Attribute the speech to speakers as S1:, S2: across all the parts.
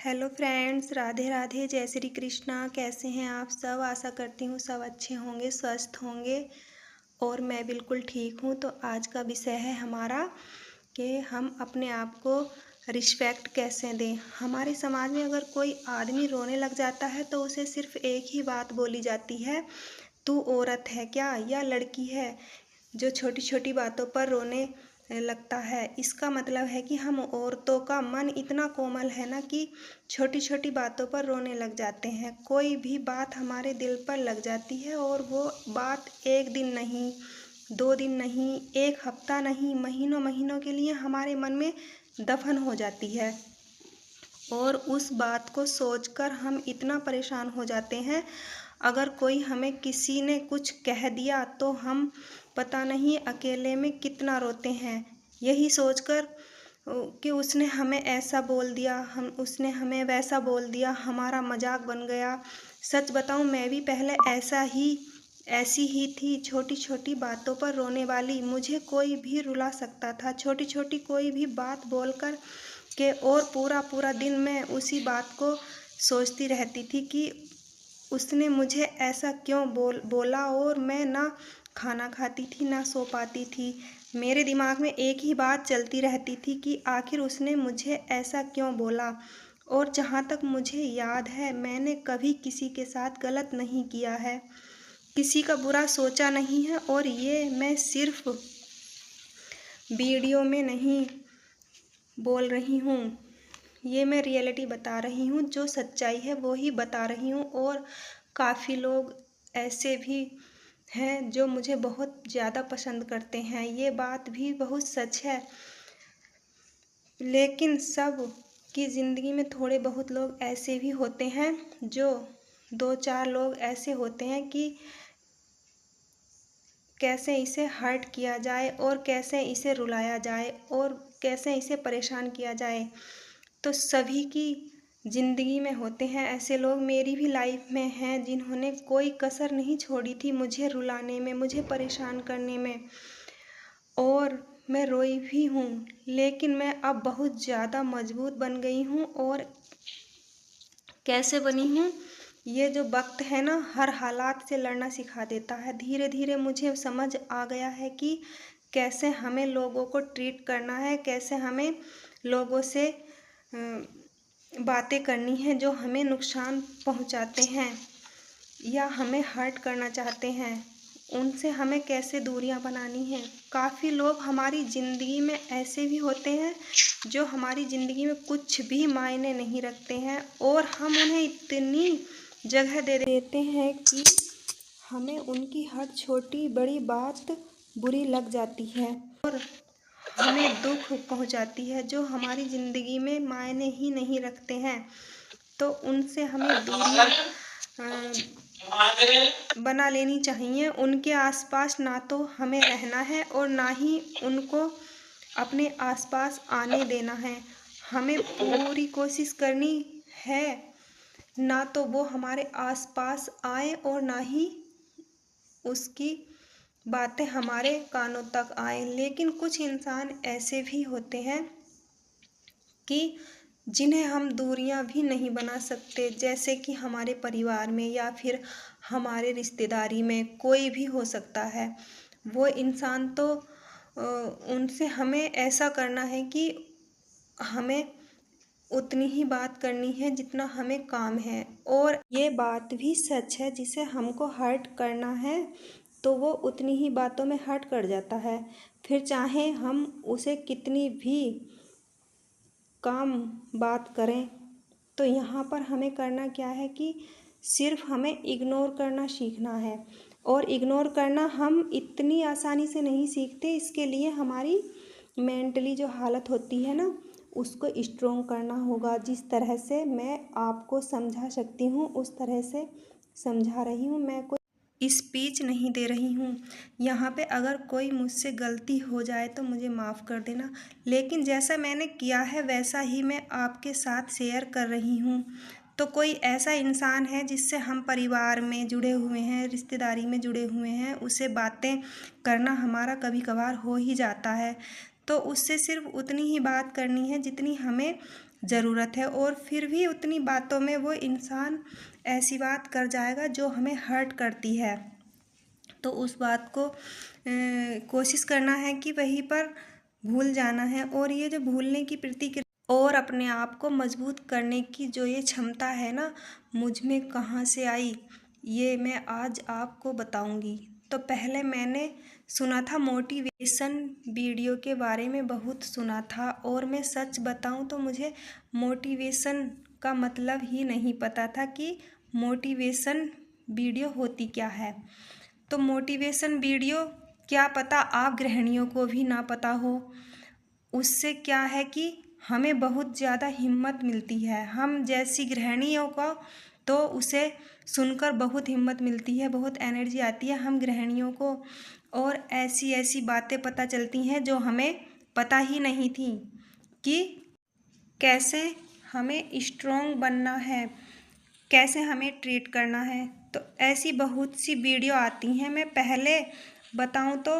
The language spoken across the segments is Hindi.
S1: हेलो फ्रेंड्स, राधे राधे, जय श्री कृष्णा। कैसे हैं आप सब? आशा करती हूँ सब अच्छे होंगे, स्वस्थ होंगे और मैं बिल्कुल ठीक हूँ। तो आज का विषय है हमारा कि हम अपने आप को रिस्पेक्ट कैसे दें। हमारे समाज में अगर कोई आदमी रोने लग जाता है तो उसे सिर्फ एक ही बात बोली जाती है, तू औरत है क्या या लड़की है जो छोटी छोटी बातों पर रोने लगता है। इसका मतलब है कि हम औरतों का मन इतना कोमल है ना कि छोटी छोटी बातों पर रोने लग जाते हैं। कोई भी बात हमारे दिल पर लग जाती है और वो बात एक दिन नहीं, 2 दिन नहीं, एक हफ्ता नहीं, महीनों महीनों के लिए हमारे मन में दफन हो जाती है। और उस बात को सोचकर हम इतना परेशान हो जाते हैं। अगर कोई हमें किसी ने कुछ कह दिया तो हम पता नहीं अकेले में कितना रोते हैं, यही सोचकर कि उसने हमें ऐसा बोल दिया, उसने हमें वैसा बोल दिया, हमारा मजाक बन गया। सच बताऊं, मैं भी पहले ऐसी ही थी, छोटी छोटी बातों पर रोने वाली। मुझे कोई भी रुला सकता था, छोटी छोटी कोई भी बात बोलकर के, और पूरा पूरा दिन मैं उसी बात को सोचती रहती थी कि उसने मुझे ऐसा क्यों बोला। और मैं ना खाना खाती थी, ना सो पाती थी। मेरे दिमाग में एक ही बात चलती रहती थी कि आखिर उसने मुझे ऐसा क्यों बोला। और जहाँ तक मुझे याद है, मैंने कभी किसी के साथ गलत नहीं किया है, किसी का बुरा सोचा नहीं है। और ये मैं सिर्फ वीडियो में नहीं बोल रही हूँ, ये मैं रियलिटी बता रही हूँ, जो सच्चाई है वो ही बता रही हूँ। और काफ़ी लोग ऐसे भी हैं जो मुझे बहुत ज़्यादा पसंद करते हैं, ये बात भी बहुत सच है। लेकिन सब की ज़िंदगी में थोड़े बहुत लोग ऐसे भी होते हैं, जो 2-4 लोग ऐसे होते हैं कि कैसे इसे हर्ट किया जाए और कैसे इसे रुलाया जाए और कैसे इसे परेशान किया जाए। तो सभी की ज़िंदगी में होते हैं ऐसे लोग। मेरी भी लाइफ में हैं जिन्होंने कोई कसर नहीं छोड़ी थी मुझे रुलाने में, मुझे परेशान करने में। और मैं रोई भी हूँ, लेकिन मैं अब बहुत ज़्यादा मजबूत बन गई हूँ। और कैसे बनी हूँ, ये जो वक्त है ना, हर हालात से लड़ना सिखा देता है। धीरे धीरे मुझे समझ आ गया है कि कैसे हमें लोगों को ट्रीट करना है, कैसे हमें लोगों से बातें करनी है जो हमें नुकसान पहुंचाते हैं या हमें हर्ट करना चाहते हैं, उनसे हमें कैसे दूरियां बनानी है। काफ़ी लोग हमारी ज़िंदगी में ऐसे भी होते हैं जो हमारी ज़िंदगी में कुछ भी मायने नहीं रखते हैं, और हम उन्हें इतनी जगह दे देते हैं कि हमें उनकी हर छोटी बड़ी बात बुरी लग जाती है और हमें दुख पहुंचाती है, जो हमारी ज़िंदगी में मायने ही नहीं रखते हैं। तो उनसे हमें दूरियां बना लेनी चाहिए। उनके आसपास ना तो हमें रहना है और ना ही उनको अपने आसपास आने देना है। हमें पूरी कोशिश करनी है ना तो वो हमारे आसपास आए और ना ही उसकी बातें हमारे कानों तक आए। लेकिन कुछ इंसान ऐसे भी होते हैं कि जिन्हें हम दूरियां भी नहीं बना सकते, जैसे कि हमारे परिवार में या फिर हमारे रिश्तेदारी में कोई भी हो सकता है। वो इंसान तो उनसे हमें ऐसा करना है कि हमें उतनी ही बात करनी है जितना हमें काम है। और ये बात भी सच है, जिसे हमको हर्ट करना है तो वो उतनी ही बातों में हर्ट कर जाता है, फिर चाहे हम उसे कितनी भी काम बात करें। तो यहाँ पर हमें करना क्या है कि सिर्फ हमें इग्नोर करना सीखना है। और इग्नोर करना हम इतनी आसानी से नहीं सीखते, इसके लिए हमारी मेंटली जो हालत होती है ना, उसको स्ट्रोंग करना होगा। जिस तरह से मैं आपको समझा सकती हूँ उस तरह से समझा रही हूँ। मैं कोई स्पीच नहीं दे रही हूँ यहाँ पे। अगर कोई मुझसे गलती हो जाए तो मुझे माफ़ कर देना, लेकिन जैसा मैंने किया है वैसा ही मैं आपके साथ शेयर कर रही हूँ। तो कोई ऐसा इंसान है जिससे हम परिवार में जुड़े हुए हैं, रिश्तेदारी में जुड़े हुए हैं, उससे बातें करना हमारा कभी कभार हो ही जाता है। तो उससे सिर्फ उतनी ही बात करनी है जितनी हमें ज़रूरत है, और फिर भी उतनी बातों में वो इंसान ऐसी बात कर जाएगा जो हमें हर्ट करती है। तो उस बात को कोशिश करना है कि वहीं पर भूल जाना है। और ये जो भूलने की प्रतिक्रिया और अपने आप को मजबूत करने की जो ये क्षमता है ना, मुझ में कहाँ से आई, ये मैं आज आपको बताऊंगी। तो पहले मैंने सुना था मोटिवेशन वीडियो के बारे में, बहुत सुना था, और मैं सच बताऊं तो मुझे मोटिवेशन का मतलब ही नहीं पता था कि मोटिवेशन वीडियो होती क्या है। तो मोटिवेशन वीडियो क्या पता आप गृहिणियों को भी ना पता हो। उससे क्या है कि हमें बहुत ज़्यादा हिम्मत मिलती है, हम जैसी गृहिणियों को तो उसे सुनकर बहुत हिम्मत मिलती है, बहुत एनर्जी आती है हम गृहिणियों को, और ऐसी ऐसी बातें पता चलती हैं जो हमें पता ही नहीं थी कि कैसे हमें स्ट्रॉन्ग बनना है, कैसे हमें ट्रीट करना है। तो ऐसी बहुत सी वीडियो आती हैं। मैं पहले बताऊं तो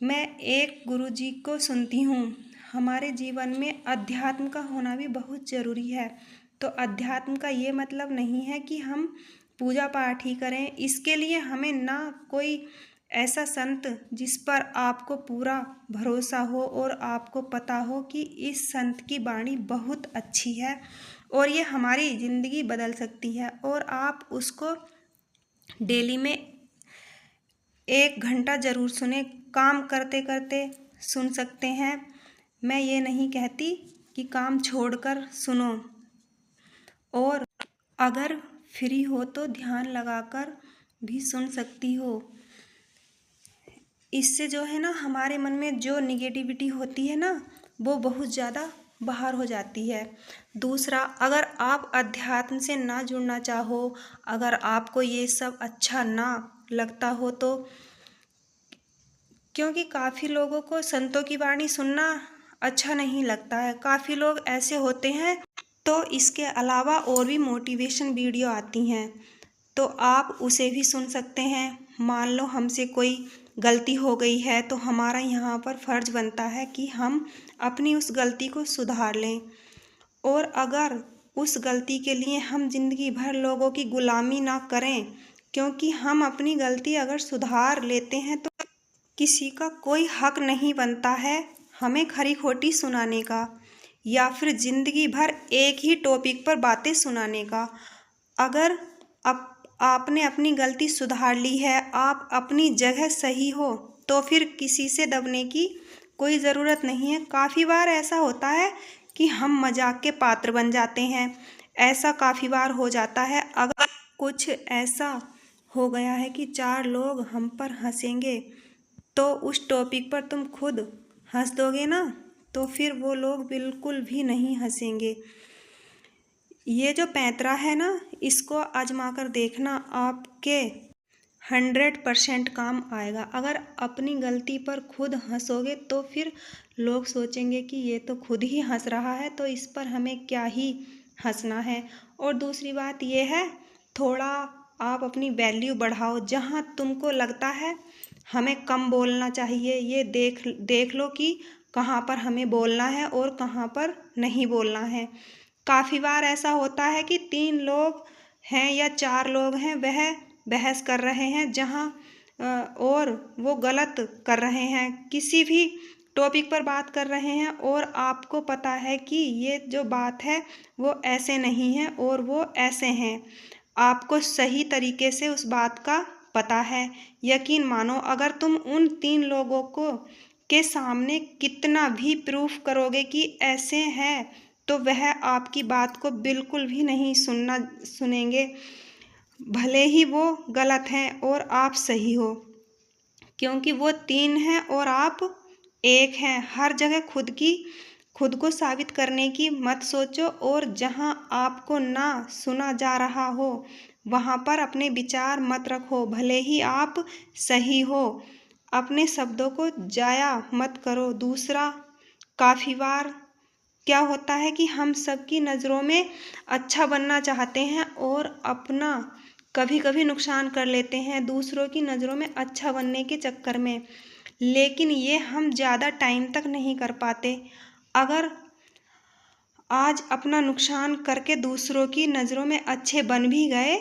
S1: मैं एक गुरुजी को सुनती हूँ। हमारे जीवन में अध्यात्म का होना भी बहुत ज़रूरी है। तो अध्यात्म का ये मतलब नहीं है कि हम पूजा पाठ ही करें, इसके लिए हमें ना कोई ऐसा संत जिस पर आपको पूरा भरोसा हो और आपको पता हो कि इस संत की वाणी बहुत अच्छी है और ये हमारी ज़िंदगी बदल सकती है, और आप उसको डेली में 1 घंटा ज़रूर सुने, काम करते करते सुन सकते हैं। मैं ये नहीं कहती कि काम छोड़कर सुनो, और अगर फ्री हो तो ध्यान लगाकर भी सुन सकती हो। इससे जो है ना हमारे मन में जो निगेटिविटी होती है ना, वो बहुत ज़्यादा बाहर हो जाती है। दूसरा, अगर आप अध्यात्म से ना जुड़ना चाहो, अगर आपको ये सब अच्छा ना लगता हो तो, क्योंकि काफ़ी लोगों को संतों की वाणी सुनना अच्छा नहीं लगता है, काफ़ी लोग ऐसे होते हैं। तो इसके अलावा और भी मोटिवेशन वीडियो आती हैं, तो आप उसे भी सुन सकते हैं। मान लो हमसे कोई गलती हो गई है तो हमारा यहाँ पर फ़र्ज़ बनता है कि हम अपनी उस गलती को सुधार लें, और अगर उस गलती के लिए हम ज़िंदगी भर लोगों की गुलामी ना करें, क्योंकि हम अपनी गलती अगर सुधार लेते हैं तो किसी का कोई हक नहीं बनता है हमें खरी खोटी सुनाने का, या फिर ज़िंदगी भर एक ही टॉपिक पर बातें सुनाने का। अगर आपने अपनी गलती सुधार ली है, आप अपनी जगह सही हो, तो फिर किसी से दबने की कोई ज़रूरत नहीं है। काफ़ी बार ऐसा होता है कि हम मजाक के पात्र बन जाते हैं, ऐसा काफ़ी बार हो जाता है। अगर कुछ ऐसा हो गया है कि 4 लोग हम पर हंसेंगे, तो उस टॉपिक पर तुम खुद हंस दोगे ना, तो फिर वो लोग बिल्कुल भी नहीं हंसेंगे। ये जो पैंतरा है ना, इसको आजमा कर देखना, आपके 100% काम आएगा। अगर अपनी गलती पर खुद हंसोगे तो फिर लोग सोचेंगे कि ये तो खुद ही हंस रहा है, तो इस पर हमें क्या ही हंसना है। और दूसरी बात ये है, थोड़ा आप अपनी वैल्यू बढ़ाओ। जहाँ तुमको लगता है हमें कम बोलना चाहिए, ये देख लो कि कहाँ पर हमें बोलना है और कहाँ पर नहीं बोलना है। काफ़ी बार ऐसा होता है कि 3 लोग हैं या 4 लोग हैं, वह बहस कर रहे हैं जहाँ और वो गलत कर रहे हैं, किसी भी टॉपिक पर बात कर रहे हैं, और आपको पता है कि ये जो बात है वो ऐसे नहीं है और वो ऐसे हैं। आपको सही तरीके से उस बात का पता है। यकीन मानो, अगर तुम उन 3 लोगों को के सामने कितना भी प्रूफ करोगे कि ऐसे हैं, तो वह आपकी बात को बिल्कुल भी नहीं सुनेंगे, भले ही वो गलत हैं और आप सही हो। क्योंकि वो 3 हैं और आप 1 हैं। हर जगह खुद को साबित करने की मत सोचो, और जहां आपको ना सुना जा रहा हो वहां पर अपने विचार मत रखो, भले ही आप सही हो। अपने शब्दों को जाया मत करो। दूसरा, काफ़ी बार क्या होता है कि हम सबकी नज़रों में अच्छा बनना चाहते हैं और अपना कभी कभी नुकसान कर लेते हैं दूसरों की नज़रों में अच्छा बनने के चक्कर में, लेकिन ये हम ज़्यादा टाइम तक नहीं कर पाते। अगर आज अपना नुकसान करके दूसरों की नज़रों में अच्छे बन भी गए,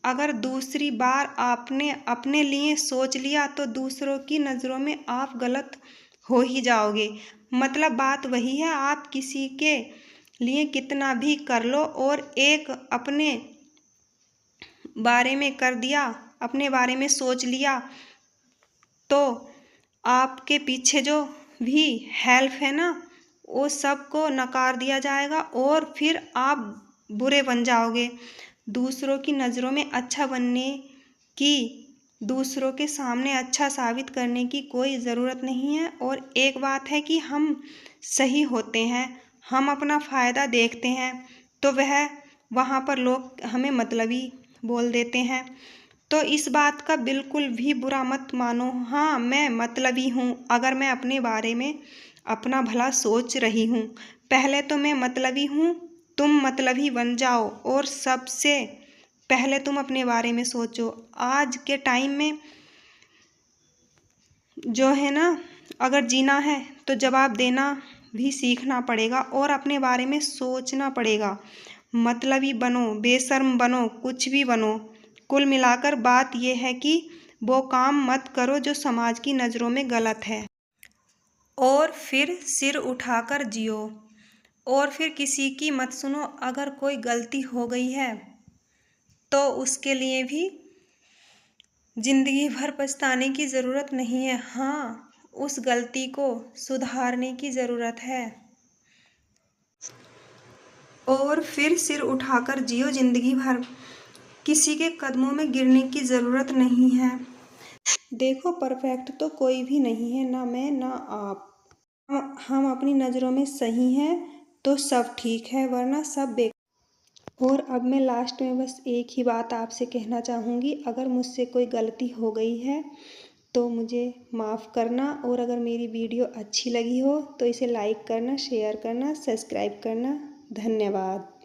S1: अगर दूसरी बार आपने अपने लिए सोच लिया तो दूसरों की नज़रों में आप गलत हो ही जाओगे। मतलब बात वही है, आप किसी के लिए कितना भी कर लो और एक अपने बारे में कर दिया, अपने बारे में सोच लिया तो आपके पीछे जो भी हेल्प है ना वो सबको नकार दिया जाएगा और फिर आप बुरे बन जाओगे। दूसरों की नज़रों में अच्छा बनने की, दूसरों के सामने अच्छा साबित करने की कोई ज़रूरत नहीं है। और एक बात है कि हम सही होते हैं, हम अपना फ़ायदा देखते हैं तो वहाँ पर लोग हमें मतलबी बोल देते हैं। तो इस बात का बिल्कुल भी बुरा मत मानो। हाँ, मैं मतलबी हूँ, अगर मैं अपने बारे में अपना भला सोच रही हूँ। पहले तो मैं मतलबी हूँ, तुम मतलबी बन जाओ और सबसे पहले तुम अपने बारे में सोचो। आज के टाइम में जो है ना, अगर जीना है तो जवाब देना भी सीखना पड़ेगा और अपने बारे में सोचना पड़ेगा। मतलबी बनो, बेशर्म बनो, कुछ भी बनो, कुल मिलाकर बात यह है कि वो काम मत करो जो समाज की नज़रों में गलत है और फिर सिर उठाकर जियो और फिर किसी की मत सुनो। अगर कोई गलती हो गई है तो उसके लिए भी ज़िंदगी भर पछताने की ज़रूरत नहीं है। हाँ, उस गलती को सुधारने की ज़रूरत है और फिर सिर उठाकर जियो ज़िंदगी भर। किसी के कदमों में गिरने की ज़रूरत नहीं है। देखो, परफेक्ट तो कोई भी नहीं है, ना मैं ना आप। हम अपनी नज़रों में सही हैं तो सब ठीक है, वरना सब बेकार। और अब मैं लास्ट में बस एक ही बात आपसे कहना चाहूँगी, अगर मुझसे कोई गलती हो गई है तो मुझे माफ़ करना और अगर मेरी वीडियो अच्छी लगी हो तो इसे लाइक करना, शेयर करना, सब्सक्राइब करना। धन्यवाद।